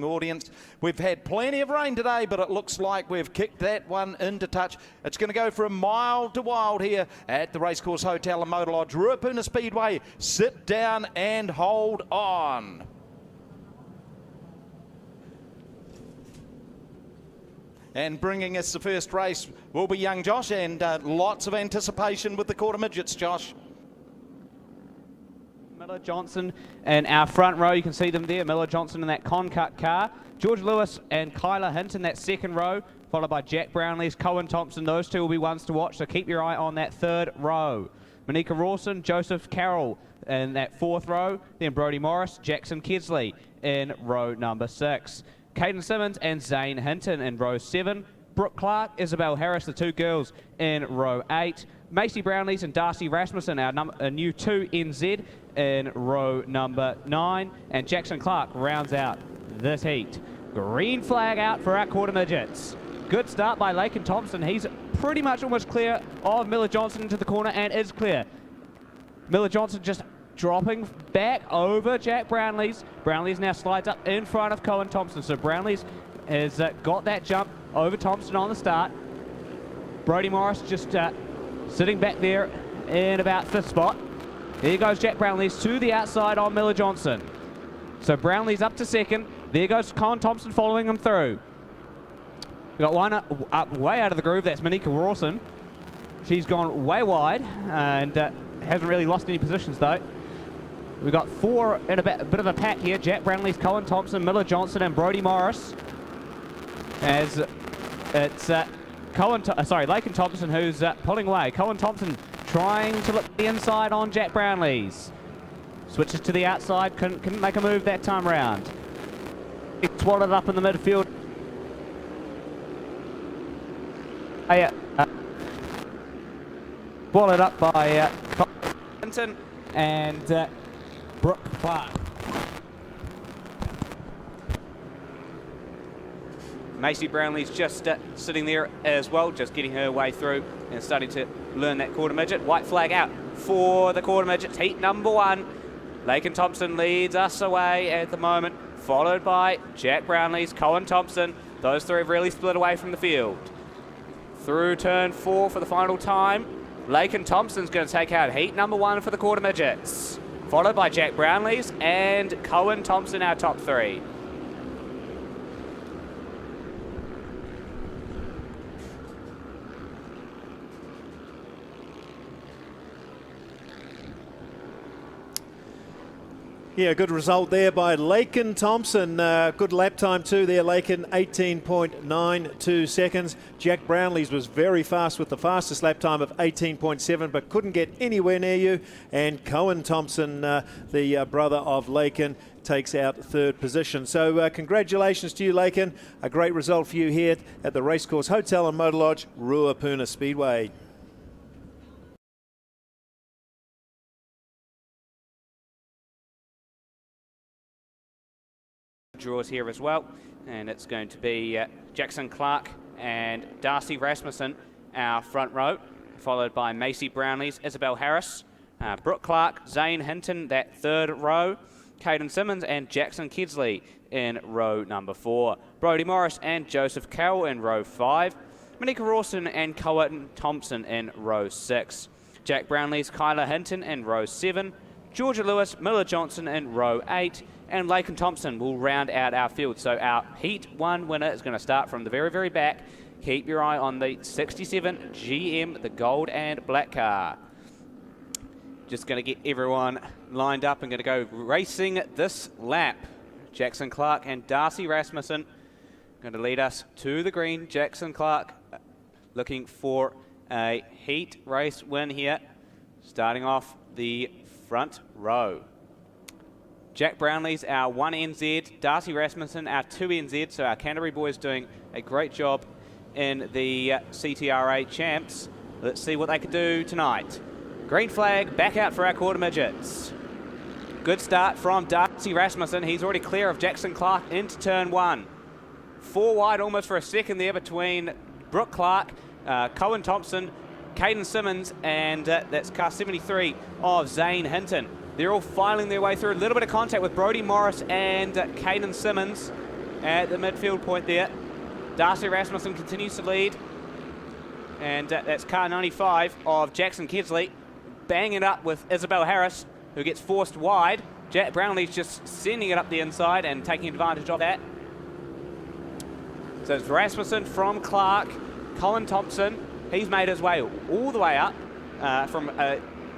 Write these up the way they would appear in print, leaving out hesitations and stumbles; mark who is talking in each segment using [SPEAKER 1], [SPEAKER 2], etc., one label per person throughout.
[SPEAKER 1] audience. We've had plenty of rain today, but it looks like we've kicked that one into touch. It's going to go from mild to wild here at the Racecourse Hotel and Motor Lodge, Ruapuna Speedway. Sit down and hold on. And bringing us the first race will be young Josh, and lots of anticipation with the quarter midgets, Josh.
[SPEAKER 2] Miller Johnson in our front row, you can see them there. Miller Johnson in that Concut car. George Lewis and Kyla Hinton, that second row, followed by Jack Brownlee's Cohen Thompson. Those two will be ones to watch, so keep your eye on that third row. Monica Rawson, Joseph Carroll in that fourth row. Then Brodie Morris, Jackson Kesley in row number 6. Caden Simmons and Zane Hinton in row 7. Brooke Clark, Isabel Harris, the two girls in row 8. Macy Brownlees and Darcy Rasmussen, our new 2 NZ in row number 9. And Jackson Clark rounds out this heat. Green flag out for our quarter midgets. Good start by Laken Thompson. He's pretty much almost clear of Miller Johnson into the corner and is clear. Miller Johnson just dropping back over Jack Brownlees. Brownlees now slides up in front of Cohen Thompson. So Brownlees has got that jump over Thompson on the start. Brodie Morris just sitting back there in about 5th spot. There goes Jack Brownlees to the outside on Miller Johnson. So Brownlees up to 2nd. There goes Cohen Thompson following him through. We've got one up way out of the groove. That's Monica Rawson. She's gone way wide and hasn't really lost any positions though. We've got 4 in a bit of a pack here. Jack Brownlees, Cohen Thompson, Miller Johnson and Brodie Morris. As it's Laken Thompson who's pulling away. Cohen Thompson trying to look the inside on Jack Brownlees. Switches to the outside, couldn't make a move that time round. It's swallowed up in the midfield. Swallowed up by Hinton and Brooke Clark. Macy Brownlee's just sitting there as well, just getting her way through and starting to learn that quarter midget. White flag out for the quarter midgets, heat number 1. Laken Thompson leads us away at the moment, followed by Jack Brownlee's Cohen Thompson. Those 3 have really split away from the field. Through turn 4 for the final time, Laken Thompson's going to take out heat number 1 for the quarter midgets, followed by Jack Brownlee's and Cohen Thompson, our top 3.
[SPEAKER 3] Yeah, good result there by Laken Thompson. Good lap time too there, Laken, 18.92 seconds. Jack Brownlees was very fast with the fastest lap time of 18.7, but couldn't get anywhere near you. And Cohen Thompson, the brother of Laken, takes out 3rd position. So congratulations to you, Laken. A great result for you here at the Racecourse Hotel and Motor Lodge, Ruapuna Speedway.
[SPEAKER 2] Draws here as well, and it's going to be Jackson Clark and Darcy Rasmussen, our front row, followed by Macy Brownlees, Isabel Harris, Brooke Clark, Zane Hinton, that 3rd row, Caden Simmons and Jackson Kesley in row number 4, Brodie Morris and Joseph Carroll in row 5, Monica Rawson and Cohen Thompson in row 6, Jack Brownlees, Kyla Hinton in row 7, Georgia Lewis, Miller Johnson in row 8, and Laken Thompson will round out our field. So our Heat 1 winner is going to start from the very, very back. Keep your eye on the 67 GM, the gold and black car. Just going to get everyone lined up and going to go racing this lap. Jackson Clark and Darcy Rasmussen going to lead us to the green. Jackson Clark looking for a heat race win here, starting off the front row. Jack Brownlee's our 1 NZ, Darcy Rasmussen our 2 NZ, so our Canterbury boys doing a great job in the CTRA champs. Let's see what they can do tonight. Green flag back out for our quarter midgets. Good start from Darcy Rasmussen. He's already clear of Jackson Clark into turn 1. 4 wide almost for a second there between Brooke Clark, Cohen Thompson, Caden Simmons, and that's car 73 of Zane Hinton. They're all filing their way through. A little bit of contact with Brodie Morris and Caden Simmons. at the midfield point there. Darcy Rasmussen continues to lead. And that's car 95 of Jackson Kesley, banging it up with Isabel Harris, who gets forced wide. Jack Brownlee's just sending it up the inside and taking advantage of that. So it's Rasmussen from Clark. Colin Thompson, he's made his way all the way up from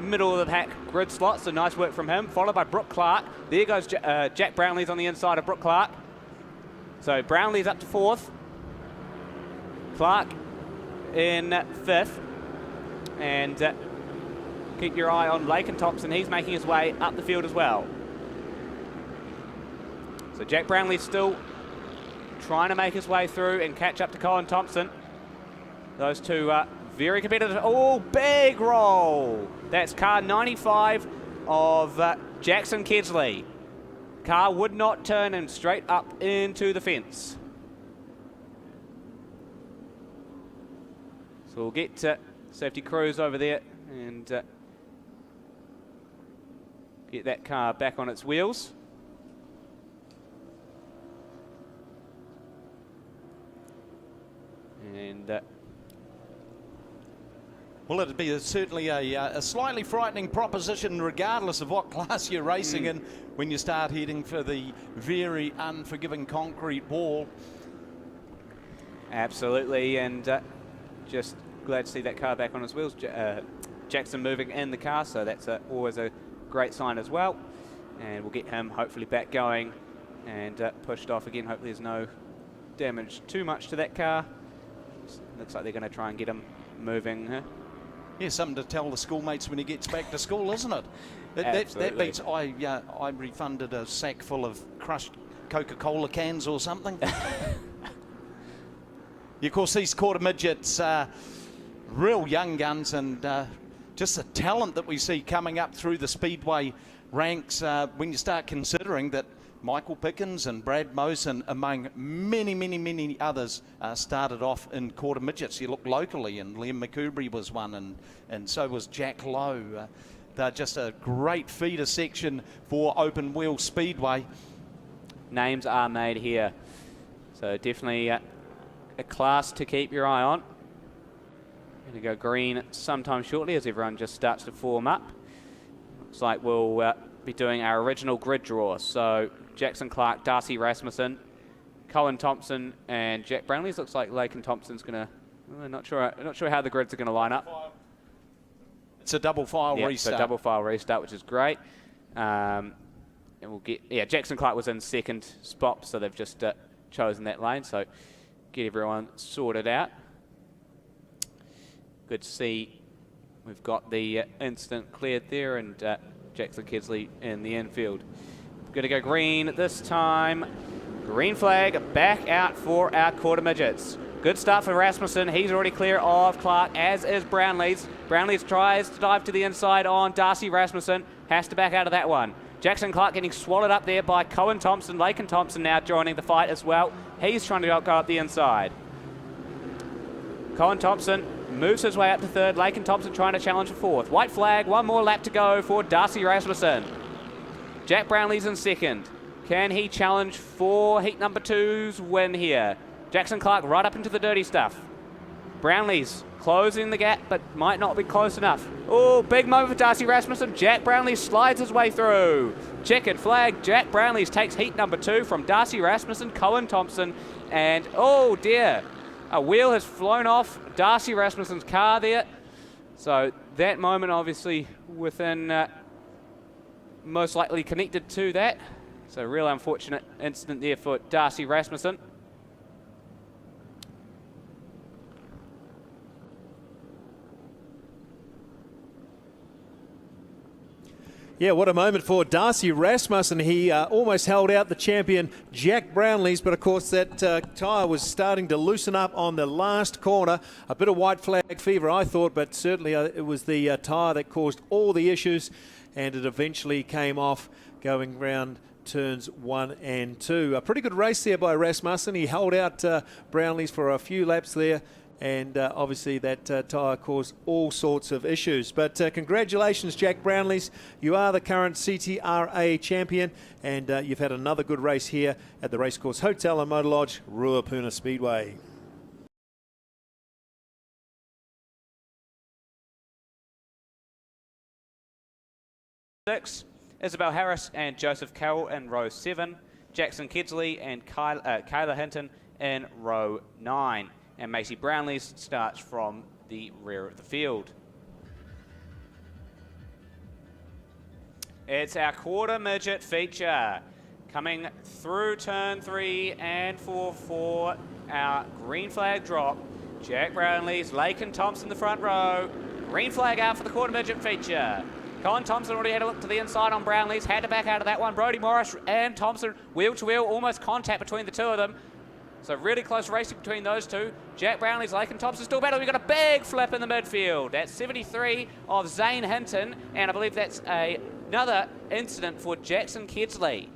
[SPEAKER 2] middle of the pack grid slot, so nice work from him, followed by Brooke Clark. There goes Jack Brownlee's on the inside of Brooke Clark. So Brownlee's up to 4th. Clark in 5th. And keep your eye on Laken Thompson. He's making his way up the field as well. So Jack Brownlee's still trying to make his way through and catch up to Colin Thompson. Those two are very competitive. Oh, big roll. That's car 95 of Jackson Kesley. Car would not turn and straight up into the fence. So we'll get safety crews over there and get that car back on its wheels. And
[SPEAKER 1] well, it'd be certainly a slightly frightening proposition regardless of what class you're racing in when you start heading for the very unforgiving concrete wall.
[SPEAKER 2] Absolutely, and just glad to see that car back on its wheels. Jackson moving in the car, so that's always a great sign as well. And we'll get him hopefully back going and pushed off again. Hopefully there's no damage too much to that car. Looks like they're going to try and get him moving.
[SPEAKER 1] Yeah, something to tell the schoolmates when he gets back to school, isn't it? That beats, I refunded a sack full of crushed Coca-Cola cans or something. Of course, these quarter midgets, real young guns, and just the talent that we see coming up through the speedway ranks when you start considering that Michael Pickens and Brad Mosen, among many, many, many others, started off in quarter midgets. You look locally, and Liam McCoubrey was one, and so was Jack Lowe. They're just a great feeder section for open wheel speedway.
[SPEAKER 2] Names are made here, so definitely a class to keep your eye on. Going to go green sometime shortly as everyone just starts to form up. Looks like we'll be doing our original grid draw. So Jackson Clark, Darcy Rasmussen, Colin Thompson, and Jack Brownlee's. Looks like Laken Thompson's going to. Not sure how the grids are going to line up.
[SPEAKER 1] It's a double file restart.
[SPEAKER 2] So double file restart, which is great. And we'll get Jackson Clark was in 2nd spot, so they've just chosen that lane. So get everyone sorted out. Good to see we've got the incident cleared there, and Jackson Kesley in the infield. Going to go green this time. Green flag back out for our quarter midgets. Good start for Rasmussen. He's already clear of Clark, as is Brownlee's. Brownlee's tries to dive to the inside on Darcy Rasmussen. Has to back out of that one. Jackson Clark getting swallowed up there by Colin Thompson. Laken Thompson now joining the fight as well. He's trying to go up the inside. Colin Thompson moves his way up to 3rd. Laken Thompson trying to challenge for 4th. White flag, one more lap to go for Darcy Rasmussen. Jack Brownlee's in 2nd. Can he challenge for heat number 2's win here? Jackson Clark right up into the dirty stuff. Brownlee's closing the gap, but might not be close enough. Oh, big moment for Darcy Rasmussen. Jack Brownlee slides his way through. Checkered flag. Jack Brownlee takes heat number 2 from Darcy Rasmussen, Colin Thompson, and oh dear, a wheel has flown off Darcy Rasmussen's car there. So that moment obviously within, most likely connected to that. So real unfortunate incident there for Darcy Rasmussen.
[SPEAKER 3] Yeah, what a moment for Darcy Rasmussen. He almost held out the champion Jack Brownlee's, but of course that tyre was starting to loosen up on the last corner. A bit of white flag fever, I thought, but certainly it was the tyre that caused all the issues, and it eventually came off going round turns 1 and 2. A pretty good race there by Rasmussen. He held out Brownlee's for a few laps there, and obviously that tyre caused all sorts of issues. But congratulations, Jack Brownlees. You are the current CTRA champion, and you've had another good race here at the Racecourse Hotel and Motor Lodge, Ruapuna Speedway.
[SPEAKER 2] Six, Isabel Harris and Joseph Carroll in row 7, Jackson Kedsley and Kayla Hinton in row 9, and Macy Brownlees starts from the rear of the field. It's our quarter midget feature coming through turn 3 and 4 for our green flag drop. Jack Brownlees, Lakin Thompson the front row, green flag out for the quarter midget feature. Colin Thompson already had a look to the inside on Brownlees, had to back out of that one. Brodie Morris and Thompson wheel to wheel, almost contact between the two of them. So really close racing between those two. Jack Brownlees, Lakin Thompson still battling. We've got a big flip in the midfield. That's 73 of Zane Hinton, and I believe that's another incident for Jackson Kedsley.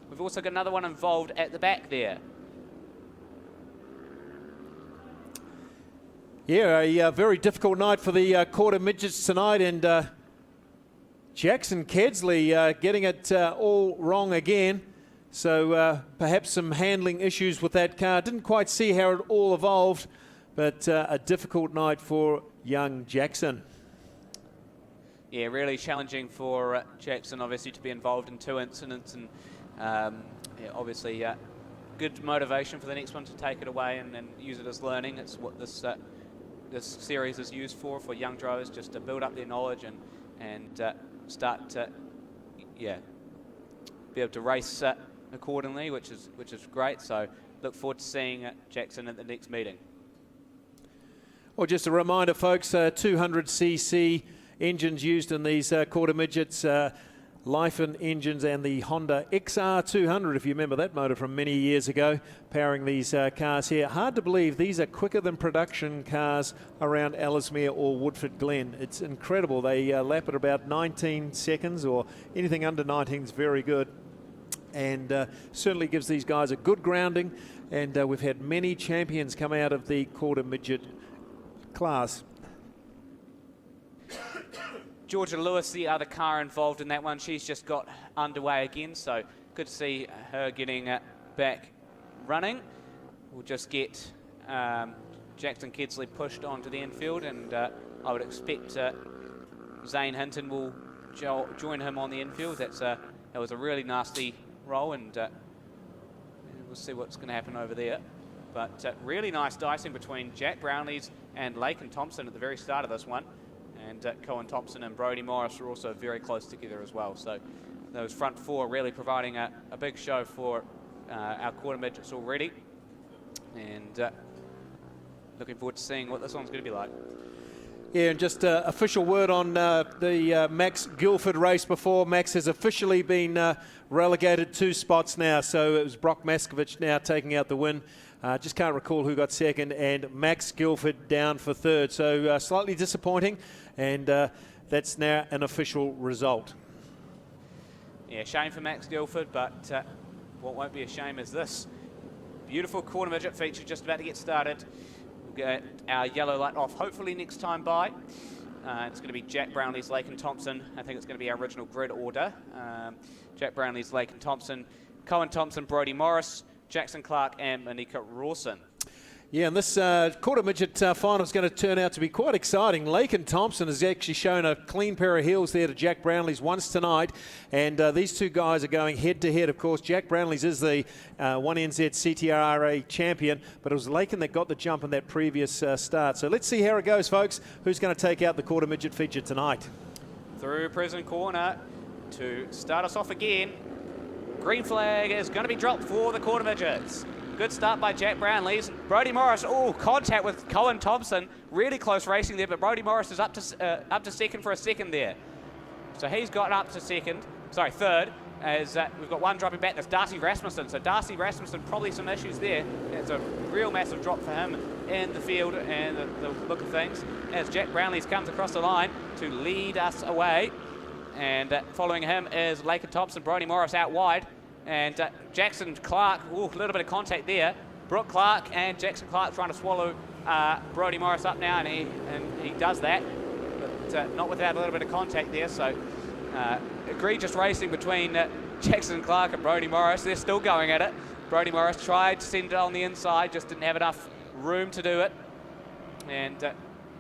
[SPEAKER 2] We've also got another one involved at the back there.
[SPEAKER 3] Yeah, a very difficult night for the quarter midgets tonight, and Jackson Kedsley getting it all wrong again. So perhaps some handling issues with that car. Didn't quite see how it all evolved, but a difficult night for young Jackson.
[SPEAKER 2] Yeah, really challenging for Jackson, obviously, to be involved in 2 incidents, and yeah, obviously good motivation for the next one to take it away and use it as learning. It's what this series is used for young drivers, just to build up their knowledge and start to, yeah, be able to race accordingly, which is great. So look forward to seeing Jackson at the next meeting.
[SPEAKER 3] Well, just a reminder, folks, 200cc engines used in these quarter midgets, Lifen engines and the Honda XR200, if you remember that motor from many years ago, powering these cars here. Hard to believe these are quicker than production cars around Ellesmere or Woodford Glen. It's incredible. They lap at about 19 seconds, or anything under 19 is very good, and certainly gives these guys a good grounding. And we've had many champions come out of the quarter midget class.
[SPEAKER 2] Georgia Lewis, the other car involved in that one, she's just got underway again, so good to see her getting back running. We'll just get Jackson Kedsley pushed onto the infield, and I would expect Zane Hinton will join him on the infield. That was a really nasty roll, and we'll see what's going to happen over there. But really nice dicing between Jack Brownlees and Lakin Thompson at the very start of this one. And Cohen Thompson and Brodie Morris are also very close together as well. So those front four really providing a big show for our quarter midgets already. And looking forward to seeing what this one's going to be like.
[SPEAKER 3] Yeah, and just official word on the Max Guilford race before. Max has officially been relegated 2 spots now. So it was Brock Maskovich now taking out the win. Just can't recall who got second, and Max Guilford down for third. So slightly disappointing, and that's now an official result.
[SPEAKER 2] Yeah, shame for Max Guilford, but what won't be a shame is this. Beautiful quarter midget feature just about to get started. We'll get our yellow light off hopefully next time by. It's going to be Jack Brownlees, Lakin Thompson. I think it's going to be our original grid order. Jack Brownlees, Lakin Thompson, Cohen Thompson, Brodie Morris, Jackson Clark and Monika Rawson.
[SPEAKER 3] Yeah, and this quarter midget final is going to turn out to be quite exciting. Lakin Thompson has actually shown a clean pair of heels there to Jack Brownlees once tonight, and these two guys are going head to head. Of course, Jack Brownlees is the 1NZ CTRA champion, but it was Lakin that got the jump in that previous start. So let's see how it goes, folks. Who's going to take out the quarter midget feature tonight?
[SPEAKER 2] Through prison corner to start us off again. Green flag is going to be dropped for the quarter midgets. Good start by Jack Brownlees. Brodie Morris, contact with Cohen Thompson. Really close racing there, but Brodie Morris is up to second for a second there. So he's gotten up to third, as we've got one dropping back. That's Darcy Rasmussen. So Darcy Rasmussen, probably some issues there. It's a real massive drop for him in the field and the look of things, as Jack Brownlees comes across the line to lead us away. And following him is Lakin Thompson, Brodie Morris out wide. And Jackson Clark, a little bit of contact there. Brooke Clark and Jackson Clark trying to swallow Brodie Morris up now, and he does that, but not without a little bit of contact there. So egregious racing between Jackson Clark and Brodie Morris. They're still going at it. Brodie Morris tried to send it on the inside, just didn't have enough room to do it. And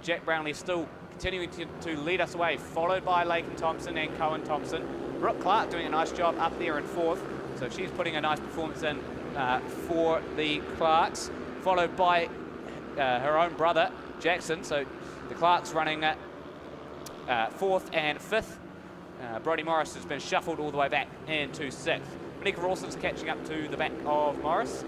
[SPEAKER 2] Jack Brownlee still continuing to lead us away, followed by Lakin Thompson and Cohen Thompson. Brooke Clark doing a nice job up there in fourth, so she's putting a nice performance in for the Clarks, followed by her own brother, Jackson. So the Clarks running fourth and fifth. Brodie Morris has been shuffled all the way back into sixth. Monica Rawson's catching up to the back of Morris.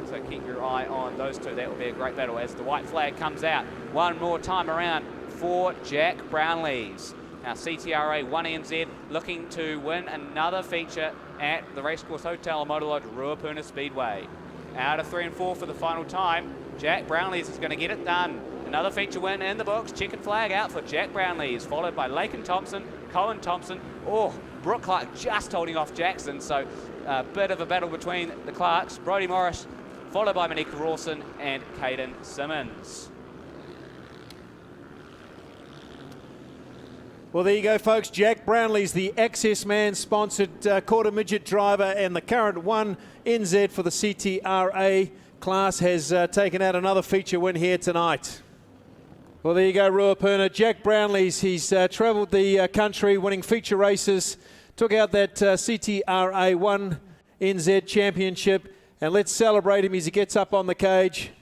[SPEAKER 2] So keep your eye on those two. That will be a great battle as the white flag comes out one more time around for Jack Brownlees. Now CTRA 1NZ looking to win another feature at the Racecourse Hotel and Motor Lodge Ruapuna Speedway. Out of 3 and 4 for the final time. Jack Brownlees is going to get it done. Another feature win in the books. Chicken flag out for Jack Brownlees, followed by Lakin Thompson, Cohen Thompson. Oh, Brooke Clark just holding off Jackson. So a bit of a battle between the Clarks. Brodie Morris, followed by Monica Rawson and Caden Simmons.
[SPEAKER 3] Well, there you go, folks. Jack Brownlee's the Access Man sponsored quarter midget driver, and the current 1NZ for the CTRA class has taken out another feature win here tonight. Well, there you go, Ruapuna. Jack Brownlee's, he's travelled the country winning feature races, took out that CTRA 1NZ championship, and let's celebrate him as he gets up on the cage.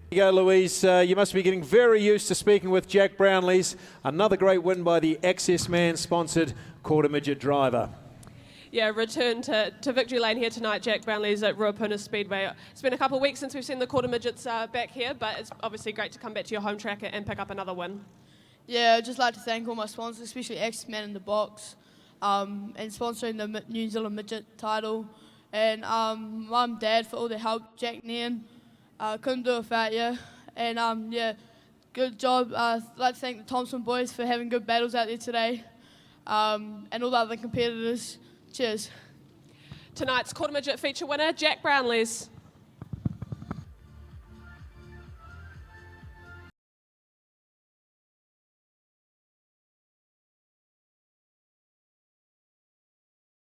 [SPEAKER 3] There you go, Louise. You must be getting very used to speaking with Jack Brownlees. Another great win by the Access Man sponsored quarter midget driver.
[SPEAKER 4] Yeah, return to victory lane here tonight, Jack Brownlees at Ruapuna Speedway. It's been a couple of weeks since we've seen the quarter midgets back here, but it's obviously great to come back to your home track and pick up another win.
[SPEAKER 5] Yeah, I'd just like to thank all my sponsors, especially Access Man in the Box, and sponsoring the New Zealand Midget title, and Mum, Dad for all the help, Jack Nian. Couldn't do it without you. And yeah, good job. I'd like to thank the Thompson boys for having good battles out there today. And all the other competitors. Cheers.
[SPEAKER 4] Tonight's quarter midget feature winner, Jack Brownlees.